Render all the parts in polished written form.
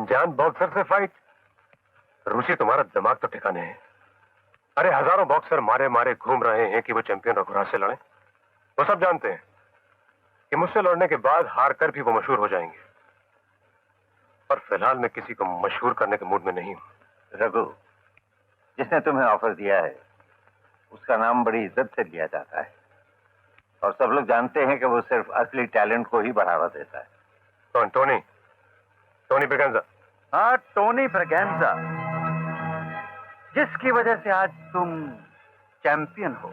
अनजान बॉक्सर से फाइट? रूसी, तुम्हारा दिमाग तो ठिकाने है। अरे हजारों बॉक्सर मारे मारे घूम रहे हैं कि वो चैंपियन रघुराज से लड़े। वो सब जानते हैं कि मुझसे लड़ने के बाद हार कर भी वो मशहूर हो जाएंगे। और फिलहाल मैं किसी को मशहूर करने के मूड में नहीं हूं। रघु, जिसने तुम्हें ऑफर दिया है उसका नाम बड़ी इज्जत से लिया जाता है और सब लोग जानते हैं कि वो सिर्फ असली टैलेंट को ही बढ़ावा देता है। कौन? टोनी? टोनी ब्रगेंजा? हाँ, टोनी ब्रगेंजा, जिसकी वजह से आज तुम चैंपियन हो।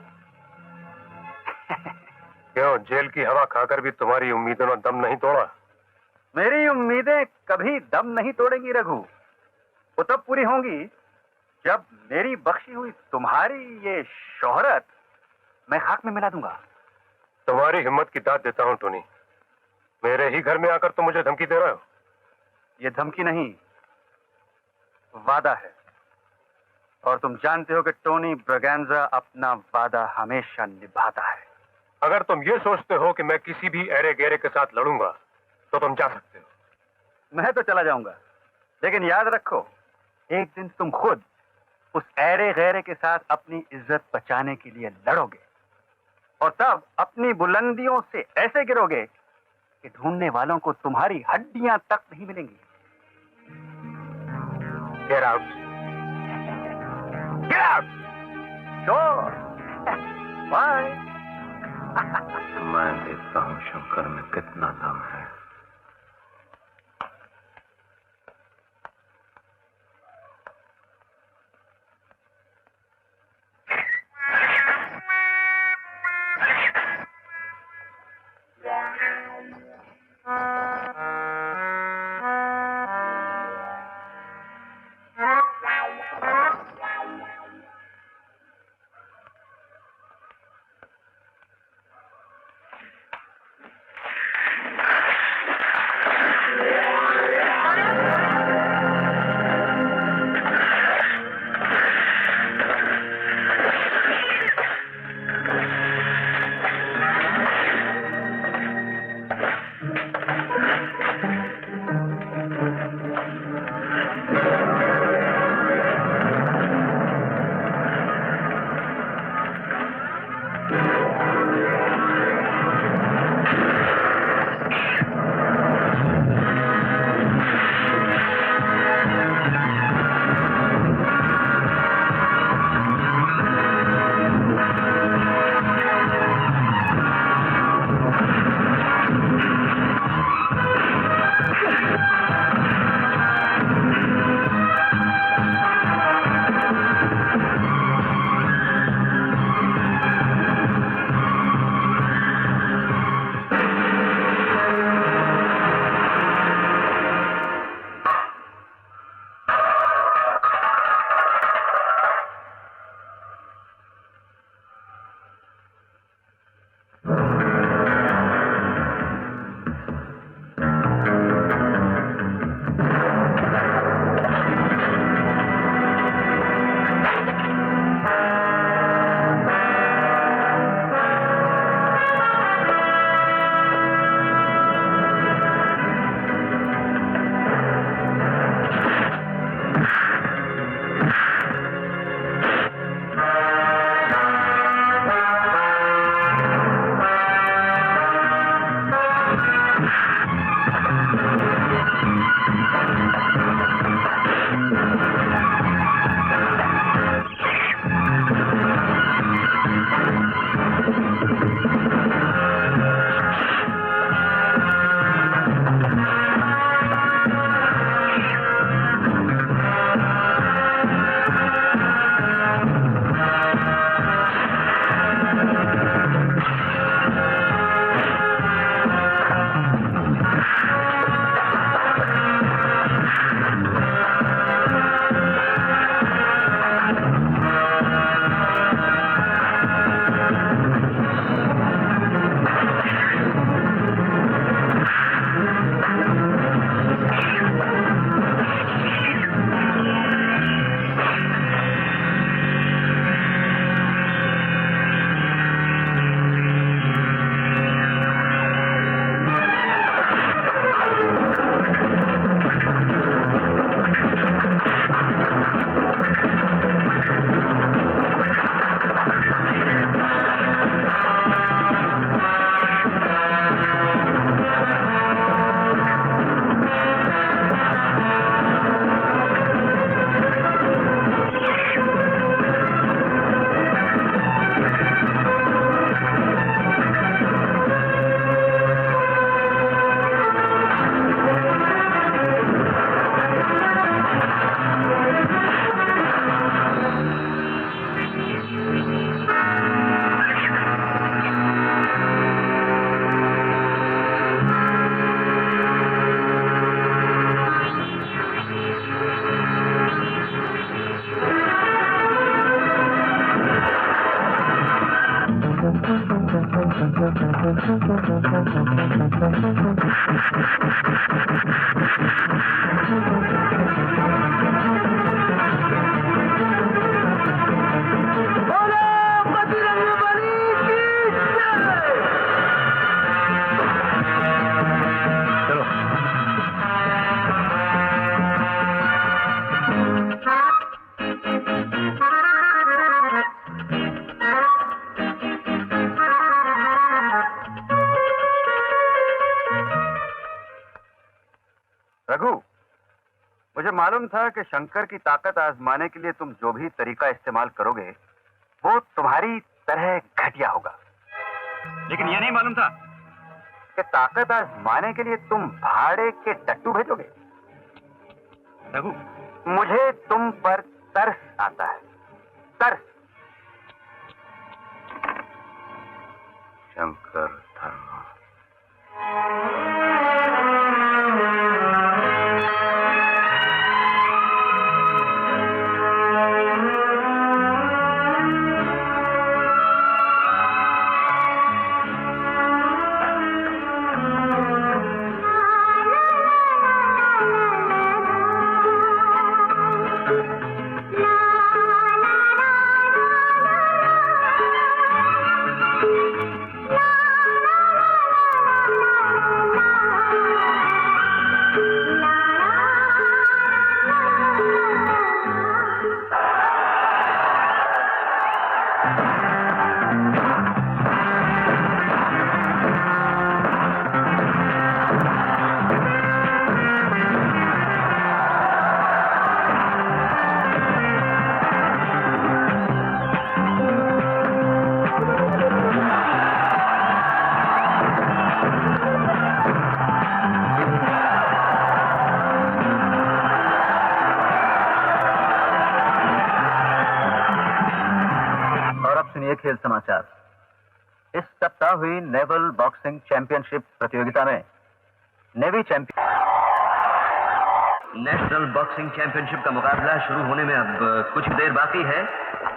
क्यों, जेल की हवा खाकर भी तुम्हारी उम्मीदों ने दम नहीं तोड़ा? मेरी उम्मीदें कभी दम नहीं तोड़ेंगी रघु। वो तब पूरी होंगी जब मेरी बख्शी हुई तुम्हारी ये शोहरत मैं खाक में मिला दूंगा। तुम्हारी हिम्मत की दाद देता हूं टोनी। मेरे ही घर में आकर तुम मुझे धमकी दे रहे हो। ये धमकी नहीं, वादा है। और तुम जानते हो कि टोनी ब्रगेंजा अपना वादा हमेशा निभाता है। अगर तुम ये सोचते हो कि मैं किसी भी ऐरे गहरे के साथ लड़ूंगा तो तुम जा सकते हो। मैं तो चला जाऊंगा, लेकिन याद रखो, एक दिन तुम खुद उस ऐरे गैरे के साथ अपनी इज्जत बचाने के लिए लड़ोगे और तब अपनी बुलंदियों से ऐसे गिरोगे कि ढूंढने वालों को तुम्हारी हड्डियां तक नहीं मिलेंगी। Get out! Get out! Sure. Bye. मैं देखता हूँ शंकर में कितना दम है। चलो। रघु, मुझे मालूम था कि शंकर की ताकत आजमाने के लिए तुम जो भी तरीका इस्तेमाल करोगे वो तुम्हारी तरह घटिया होगा, लेकिन यह नहीं मालूम था कि ताकत आजमाने के लिए तुम भाड़े के टट्टू भेजोगे। रघु, मुझे तुम पर तरस आता है, तरस। शंकर धर्म। सुनिए खेल समाचार। इस सप्ताह हुई नेवल बॉक्सिंग चैंपियनशिप प्रतियोगिता में navy champion national boxing championship का मुकाबला शुरू होने में अब कुछ देर बाकी है।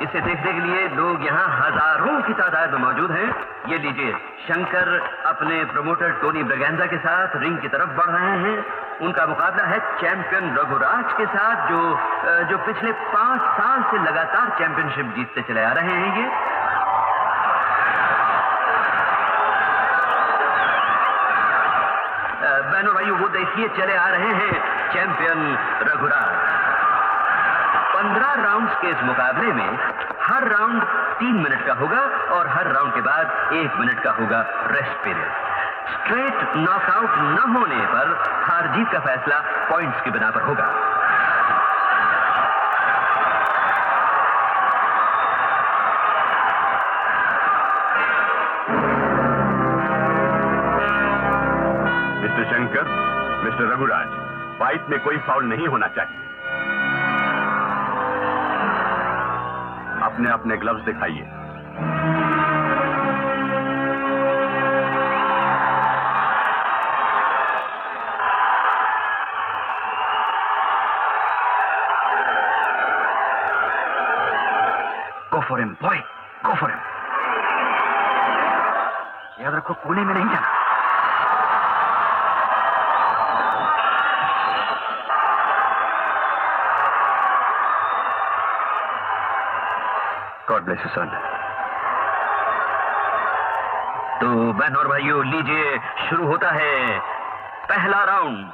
इसे देखने के लिए लोग यहाँ हजारों की तादाद में मौजूद हैं। ये लीजिए, शंकर अपने प्रमोटर टोनी ब्रगेंजा के साथ रिंग की तरफ बढ़ रहे हैं। उनका मुकाबला है चैंपियन रघुराज के साथ, जो पिछले 5 साल से लगातार चैंपियनशिप जीतते चले आ रहे हैं। ये बहनों भाइयों, वो देखिए चले आ रहे हैं चैंपियन रघुराज। 15 राउंड्स के इस मुकाबले में हर राउंड 3 मिनट का होगा और हर राउंड के बाद 1 मिनट का होगा रेस्ट पीरियड। स्ट्रेट नॉकआउट न होने पर हार जीत का फैसला पॉइंट्स की बिना पर होगा। Mister Shankar, mister Raghuraj, fight में कोई फाउल नहीं होना चाहिए। अपने अपने ग्लव्स दिखाइए। Go for him boy, go for him. याद रखो, कोने में नहीं जाना। गॉड ब्लेस यू सन। तो बहन और भाइयों, लीजिए शुरू होता है पहला राउंड।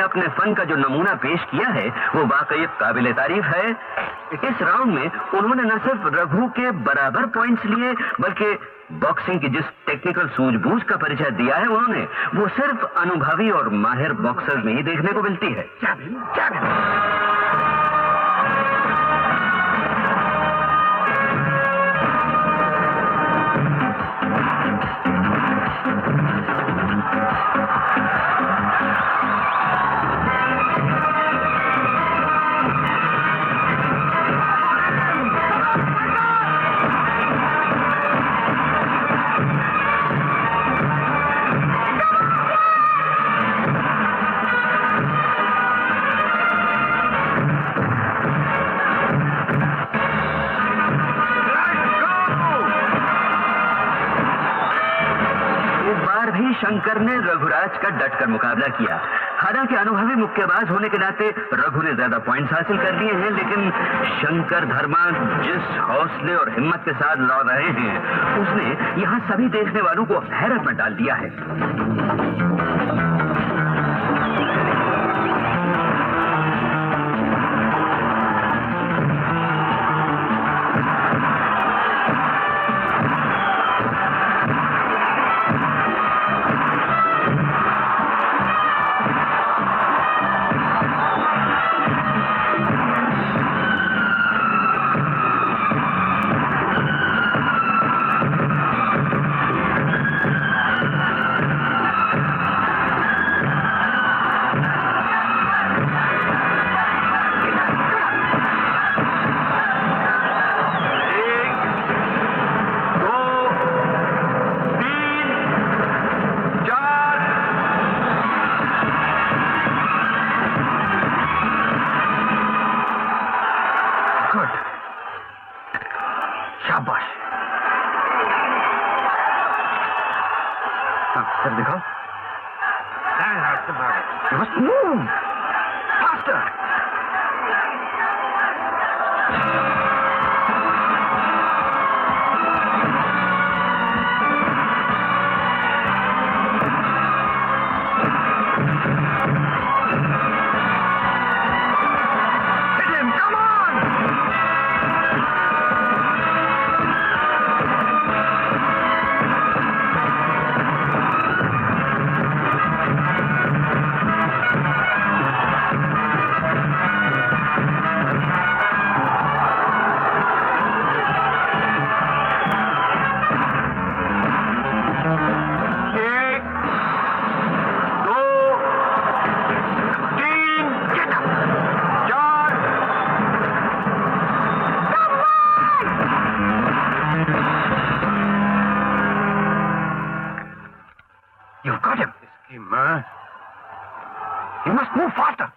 अपने फन का जो नमूना पेश किया है वो वाकई काबिल तारीफ है। इस राउंड में उन्होंने न सिर्फ रघु के बराबर पॉइंट्स लिए बल्कि बॉक्सिंग की जिस टेक्निकल सूझबूझ का परिचय दिया है उन्होंने वो सिर्फ अनुभवी और माहिर बॉक्सर्स में ही देखने को मिलती है। शंकर ने रघुराज का डटकर मुकाबला किया। हालांकि अनुभवी मुक्केबाज होने के नाते रघु ने ज्यादा पॉइंट्स हासिल कर लिए हैं, लेकिन शंकर धर्मा जिस हौसले और हिम्मत के साथ लड़ रहे हैं उसने यहां सभी देखने वालों को हैरत में डाल दिया है। सर दिखाओ। You must move faster. Hit him, come on! You've got him. You must move faster.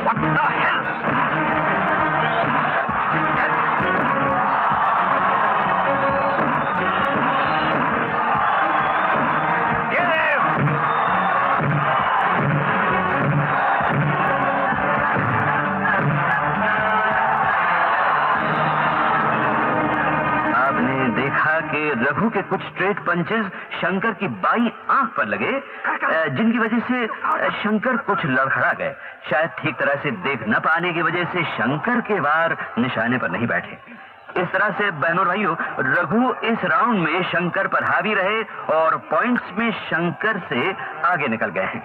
What the hell? Raghu के कुछ स्ट्रेट पंचेस शंकर की बाई आंख पर लगे, जिनकी वजह से शंकर कुछ लड़खड़ा गए। शायद ठीक तरह से देख न पाने की वजह से शंकर के वार निशाने पर नहीं बैठे। इस तरह से बहनों भाइयों, रघु इस राउंड में शंकर पर हावी रहे और पॉइंट्स में शंकर से आगे निकल गए हैं।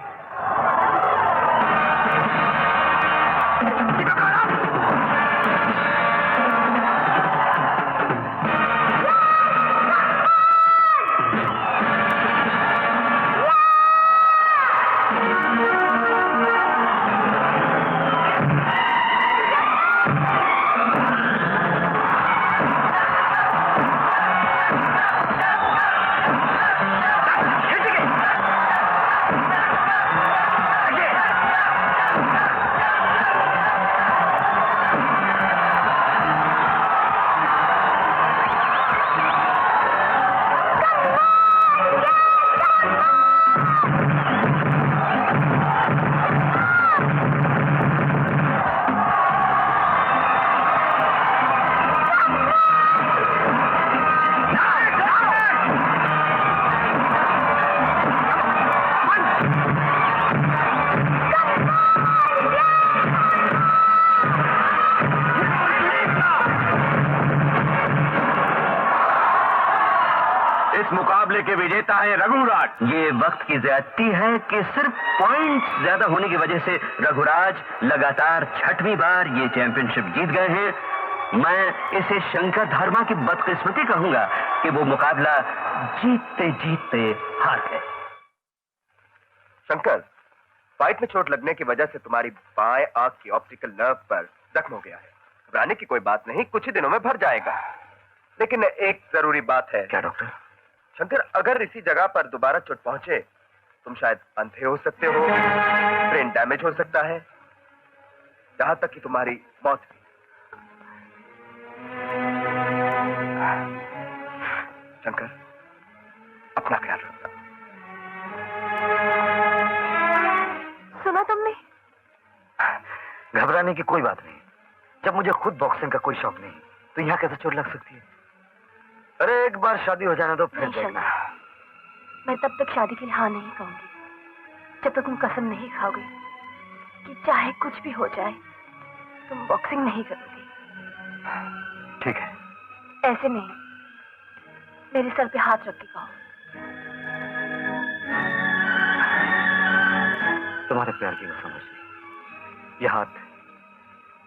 के विजेता हैं रघुराज। ये वक्त की ज्यादती है कि सिर्फ पॉइंट्स ज्यादा होने की वजह से रघुराज लगातार 6वीं बार ये चैंपियनशिप जीत गए हैं। मैं इसे शंकर धर्मा की बदकिस्मती कहूंगा कि वो मुकाबला जीतते जीतते हार गए। शंकर, फाइट में चोट लगने की वजह से तुम्हारी बाएं आंख की ऑप्टिकल नर्व पर जख्म हो गया है। घबराने की कोई बात नहीं, कुछ ही दिनों में भर जाएगा। लेकिन एक जरूरी बात है। क्या डॉक्टर? शंकर, अगर इसी जगह पर दोबारा चोट पहुंचे, तुम शायद अंधे हो सकते हो, ब्रेन डैमेज हो सकता है, यहां तक कि तुम्हारी मौत भी। शंकर, अपना ख्याल रखना। सुना तुमने? घबराने की कोई बात नहीं। जब मुझे खुद बॉक्सिंग का कोई शौक नहीं, तो यहाँ कैसे चोट लग सकती है? अरे एक बार शादी हो जाने दो, फिर नहीं देखना। शंकर, मैं तब तक शादी के लिए हाँ नहीं कहूंगी जब तक तुम कसम नहीं खाओगे कि चाहे कुछ भी हो जाए तुम बॉक्सिंग नहीं करोगे। ठीक है। ऐसे नहीं, मेरे सर पे हाथ रख के कहो। तुम्हारे प्यार की कसम मुझे, ये हाथ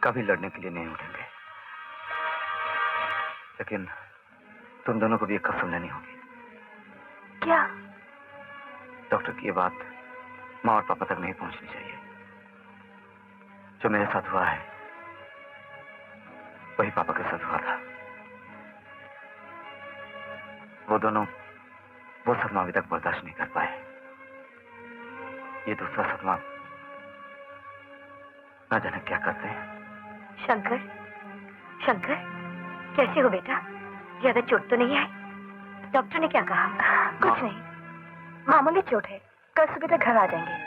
कभी लड़ने के लिए नहीं उठेंगे, लेकिन तुम दोनों को भी एक कसम लेनी होगी। क्या? डॉक्टर की ये बात माँ और पापा तक नहीं पहुंचनी चाहिए। जो मेरे साथ हुआ है वही पापा के साथ हुआ था। वो दोनों वो सदमा अभी तक बर्दाश्त नहीं कर पाए। ये दूसरा सदमा ना जाने क्या करते हैं। शंकर, शंकर, कैसे हो बेटा? ज्यादा चोट तो नहीं आई? डॉक्टर ने क्या कहा? कुछ नहीं, मामूली चोट है, कल सुबह तक घर आ जाएंगे।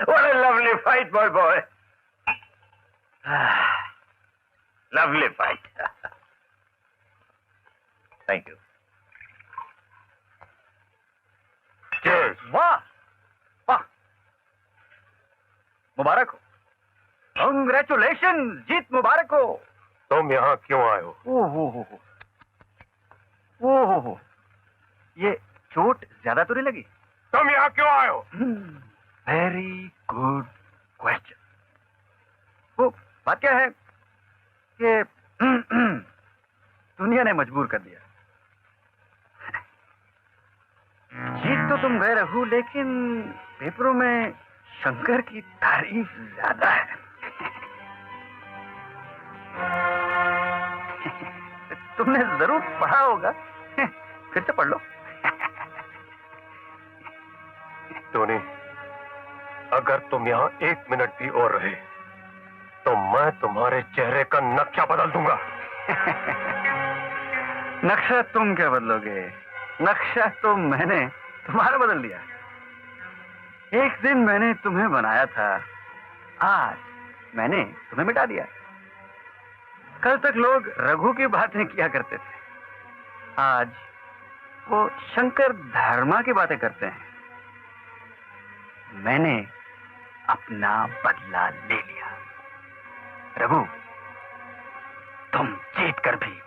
What a lovely fight, my boy. Lovely fight. Thank you. Cheers. वाह वाह, मुबारक हो। कांग्रेचुलेशन, जीत मुबारक हो। तुम यहाँ क्यों आए हो? ओहो, ये चोट ज्यादा तो नहीं लगी? तुम यहाँ क्यों आए हो? Very good question. वो बात क्या है कि दुनिया ने मजबूर कर दिया। जीत तो तुम गए रघु, लेकिन पेपरों में शंकर की तारीफ ज्यादा है। तुमने जरूर पढ़ा होगा, फिर से पढ़ लो। टोनी, अगर तुम यहाँ 1 मिनट भी और रहे तो मैं तुम्हारे चेहरे का नक्शा बदल दूंगा। नक्शा तुम क्या बदलोगे? नक्शा तो मैंने तुम्हारा बदल दिया। एक दिन मैंने तुम्हें बनाया था, आज मैंने तुम्हें मिटा दिया। कल तक लोग रघु की बातें किया करते थे, आज वो शंकर धर्मा की बातें करते हैं। मैंने अपना बदला ले लिया। रघु, तुम जीत कर भी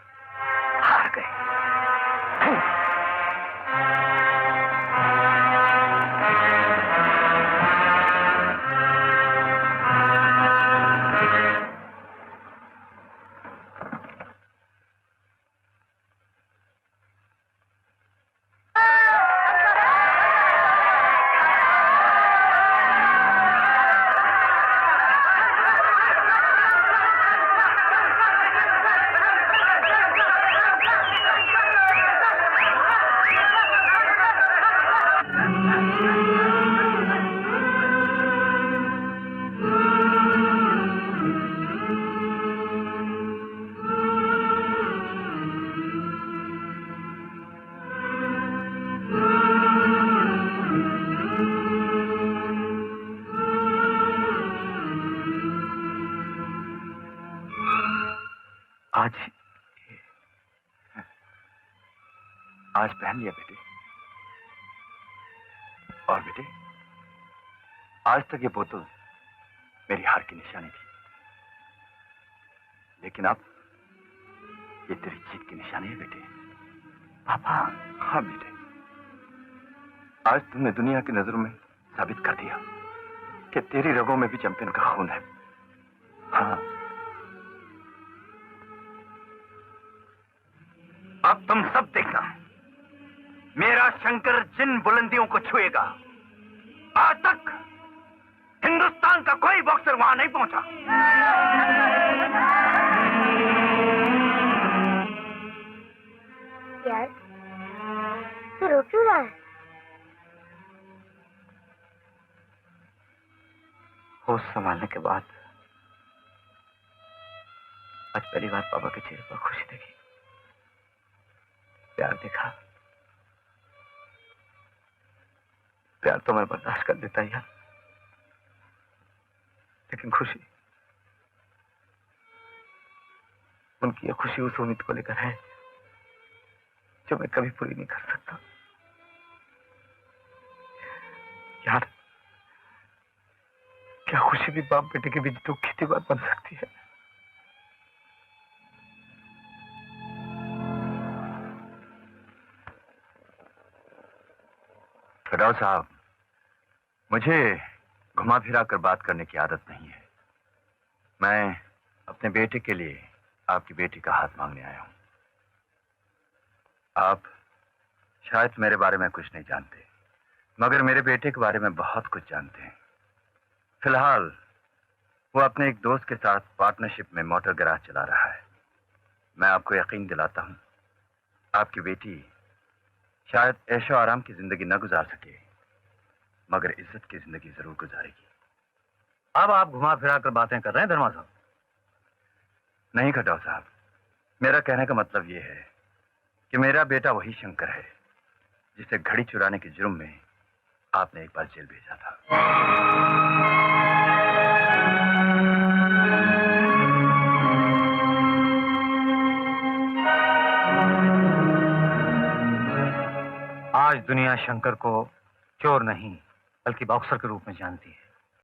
हार गए। आज पहन लिया बेटे। और बेटे, आज तक ये बोतल मेरी हार की निशानी थी, लेकिन अब ये तेरी जीत की निशानी है बेटे। पापा। हाँ बेटे, आज तुमने दुनिया की नजरों में साबित कर दिया कि तेरी रगों में भी चैंपियन का खून है। हाँ, अब तुम सब देखना, मेरा शंकर जिन बुलंदियों को छुएगा, आज तक हिंदुस्तान का कोई बॉक्सर वहां नहीं पहुंचा। यार तू रो क्यों रहा है? होश संभालने के बाद आज पहली बार पापा के चेहरे पर खुशी देखी, प्यार देखा। प्यार तो मैं बर्दाश्त कर देता यार, लेकिन खुशी, उनकी ये खुशी उस उम्मीद को लेकर है जो मैं कभी पूरी नहीं कर सकता। यार, क्या खुशी भी बाप बेटे के बीच दुख की दीवार बन सकती है? फिरौज साहब, मुझे घुमा फिरा कर बात करने की आदत नहीं है। मैं अपने बेटे के लिए आपकी बेटी का हाथ मांगने आया हूं। आप शायद मेरे बारे में कुछ नहीं जानते, मगर मेरे बेटे के बारे में बहुत कुछ जानते हैं। फिलहाल वो अपने एक दोस्त के साथ पार्टनरशिप में मोटर गैराज चला रहा है। मैं आपको यकीन दिलाता हूं, आपकी बेटी शायद ऐशो आराम की जिंदगी न गुजार सके, मगर इज्जत की जिंदगी जरूर गुजारेगी। अब आप घुमा फिरा कर बातें कर रहे हैं धर्मा साहब। नहीं खटाव साहब, मेरा कहने का मतलब यह है कि मेरा बेटा वही शंकर है जिसे घड़ी चुराने के जुर्म में आपने एक बार जेल भेजा था। आज दुनिया शंकर को चोर नहीं बल्कि बॉक्सर के रूप में जानती है।